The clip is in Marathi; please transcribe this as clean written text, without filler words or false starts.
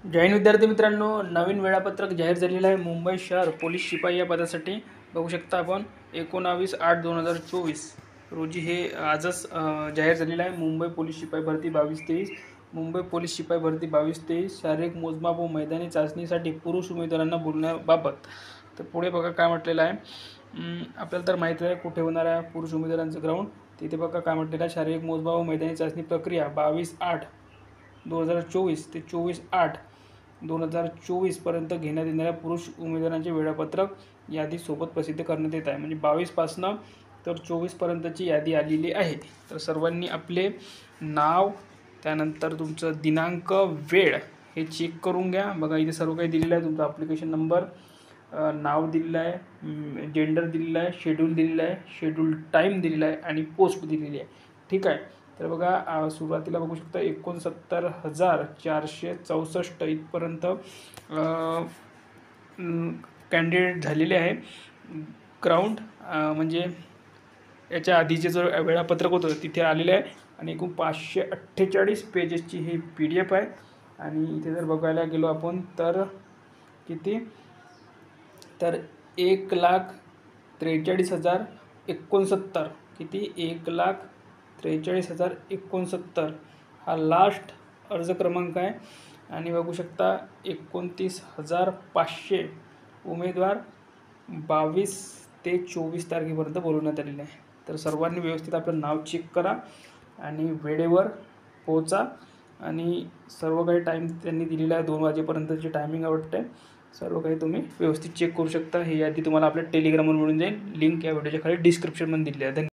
जय हिंद विद्यार्थी मित्रांनो, नवीन वेळापत्रक जाहीर झालेलं आहे मुंबई शहर पोलीस शिपाई या पदासाठी। बघू शकता आपण 19/8/2024 रोजी हे आजच जाहीर झालेलं आहे। मुंबई पोलीस शिपाई भरती 22-23, मुंबई पोलीस शिपाई भरती 22-23 शारीरिक मोजमाप व मैदानी चाचणीसाठी पुरुष उमेदवारांना बोलण्याबाबत। तर पुढे बघा काय म्हटलेलं आहे। आपल्याला तर माहिती आहे कुठे होणार आहे पुरुष उमेदवारांचं ग्राउंड। तिथे बघा काय म्हटलेलं आहे, शारीरिक मोजमाप व मैदानी चाचणी प्रक्रिया 22/8/2024 ते 24/8/2024 पर्यंत घेण्यात येणाऱ्या पुरुष उमेदवारांचे वेळापत्रक यादी सोबत प्रसिद्ध करण्यात येत आहे। म्हणजे 22 पासून तर 24 पर्यंतची यादी आलेली आहे। तर सर्वांनी आपले नाव, त्यानंतर तुमचं दिनांक, वेळ हे चेक करून घ्या। बघा इथे सर्व काही दिलेलं आहे, तुमचा ॲप्लिकेशन नंबर, नाव दिलेलं आहे, जेंडर दिलेलं आहे, शेड्यूल दिलेलं आहे, शेड्यूल टाईम दिलेला आहे आणि पोस्ट दिलेली आहे। ठीक आहे। तर बघा सुरुवातीला बघू शकता 69,464 इथपर्यंत कॅन्डिडेट झालेले आहे। ग्राउंड म्हणजे याच्या आधीचे जो वेळापत्रक होतं तिथे आलेलं आहे आणि एकूण 548 पेजेसची ही PDF आहे। आणि इथे जर बघायला गेलो आपण तर किती, तर 1,43,069 किती, 1,43,069 हा लास्ट अर्ज क्रमांक आहे। आणि बघू शकता 29,500 उमेदवार 22 ते 24 तारखेपर्यंत बोलवण्यात आलेले आहे। तर सर्वांनी व्यवस्थित आपलं नाव चेक करा आणि वेळेवर पोहोचा। आणि सर्व काही टाईम त्यांनी दिलेला आहे, 2 वाजेपर्यंतची टायमिंग आवडते। सर्व काही तुम्ही व्यवस्थित चेक करू शकता। ही यादी तुम्हाला आपल्या टेलिग्रामवर मिळून जाईल। लिंक या व्हिडिओच्या खाली डिस्क्रिप्शनमध्ये दिली आहे।